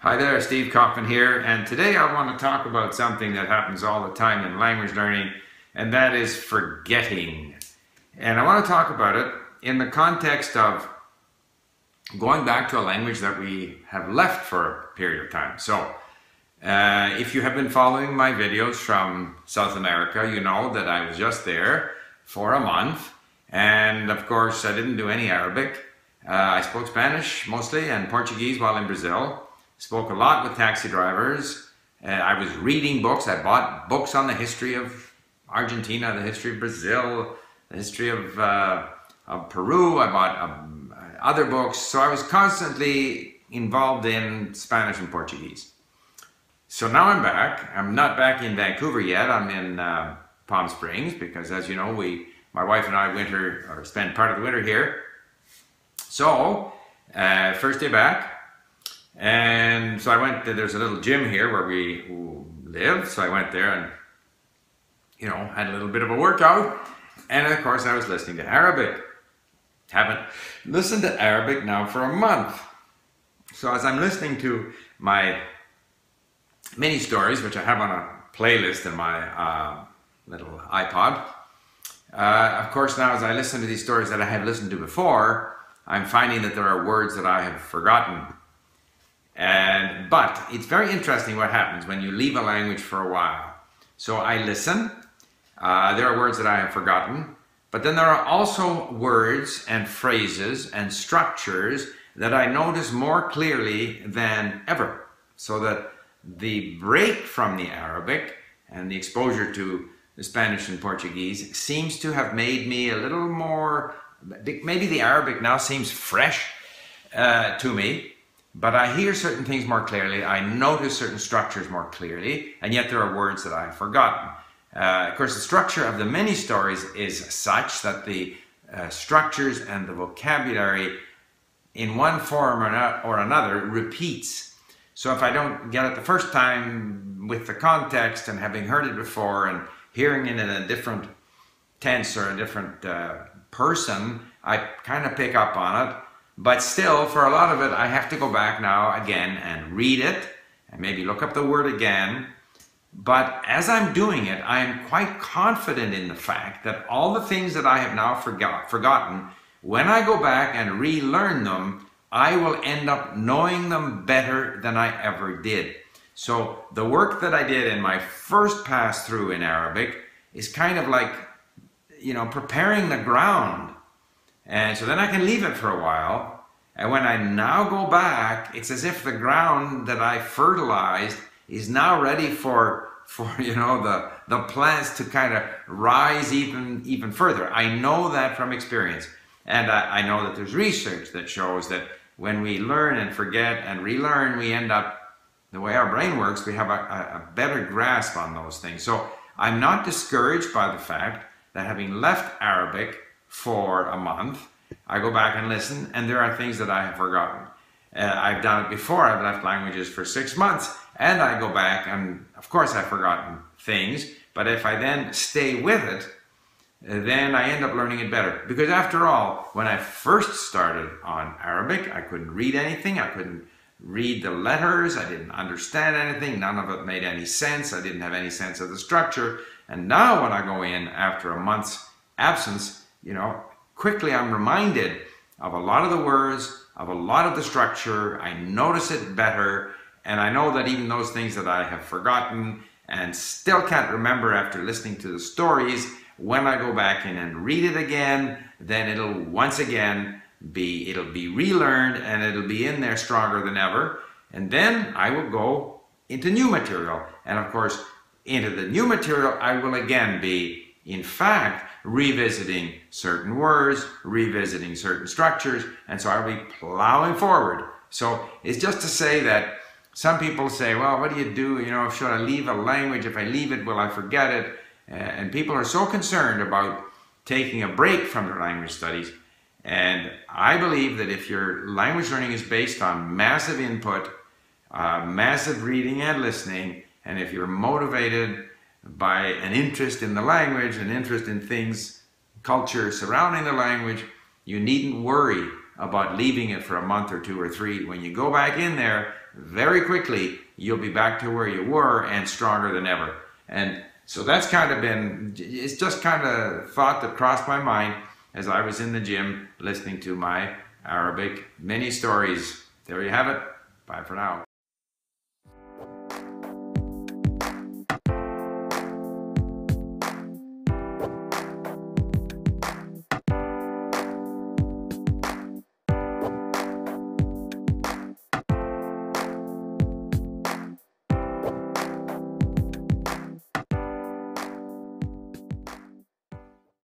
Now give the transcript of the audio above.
Hi there, Steve Kaufmann here, and today I want to talk about something that happens all the time in language learning, and that is forgetting. And I want to talk about it in the context of going back to a language that we have left for a period of time. So, if you have been following my videos from South America, you know that I was just there for a month, and of course I didn't do any Arabic. I spoke Spanish mostly and Portuguese while in Brazil. Spoke a lot with taxi drivers. I was reading books. I bought books on the history of Argentina, the history of Brazil, the history of Peru. I bought other books. So I was constantly involved in Spanish and Portuguese. So now I'm back. I'm not back in Vancouver yet. I'm in Palm Springs because, as you know, my wife and I spend part of the winter here. So first day back. And so I went, there's a little gym here where we live, so I went there and, had a little bit of a workout, and of course I was listening to Arabic. Haven't listened to Arabic now for a month. So as I'm listening to my mini stories, which I have on a playlist in my little iPod, of course now as I listen to these stories that I have listened to before, I'm finding that there are words that I have forgotten. But it's very interesting what happens when you leave a language for a while. So I listen, there are words that I have forgotten, but then there are also words and phrases and structures that I notice more clearly than ever. So that the break from the Arabic and the exposure to the Spanish and Portuguese seems to have made me a little more, maybe the Arabic now seems fresh to me. But I hear certain things more clearly, I notice certain structures more clearly, and yet there are words that I have forgotten. Of course, the structure of the many stories is such that the structures and the vocabulary in one form or another repeats. So if I don't get it the first time with the context and having heard it before and hearing it in a different tense or a different person, I kind of pick up on it. But still, for a lot of it, I have to go back now again and read it and maybe look up the word again. But as I'm doing it, I'm quite confident in the fact that all the things that I have now forgotten, when I go back and relearn them, I will end up knowing them better than I ever did. So the work that I did in my first pass through in Arabic is kind of like, preparing the ground. And so then I can leave it for a while, and when I now go back, it's as if the ground that I fertilized is now ready for the plants to kind of rise even further. I know that from experience, and I know that there's research that shows that when we learn and forget and relearn, we end up, the way our brain works, we have a better grasp on those things. So I'm not discouraged by the fact that having left Arabic for a month, I go back and listen, and there are things that I have forgotten. I've done it before. I've left languages for 6 months, and I go back, and of course I've forgotten things, but if I then stay with it, then I end up learning it better. Because after all, when I first started on Arabic, I couldn't read anything. I couldn't read the letters. I didn't understand anything. None of it made any sense. I didn't have any sense of the structure. And now when I go in after a month's absence, quickly I'm reminded of a lot of the words, of a lot of the structure. I notice it better, and I know that even those things that I have forgotten and still can't remember after listening to the stories, when I go back in and read it again, then it'll once again be relearned, and it'll be in there stronger than ever. And then I will go into new material. And of course, into the new material, I will again be, in fact, revisiting certain words, revisiting certain structures, and so I'll be plowing forward. So it's just to say that some people say, well, what do you do? Should I leave a language? If I leave it, will I forget it? And people are so concerned about taking a break from their language studies. And I believe that if your language learning is based on massive input, massive reading and listening, and if you're motivated by an interest in the language, an interest in things, culture surrounding the language, you needn't worry about leaving it for a month or 2 or 3. When you go back in there, very quickly, you'll be back to where you were and stronger than ever. And so that's kind of been, it's just kind of thought that crossed my mind as I was in the gym listening to my Arabic mini stories. There you have it. Bye for now.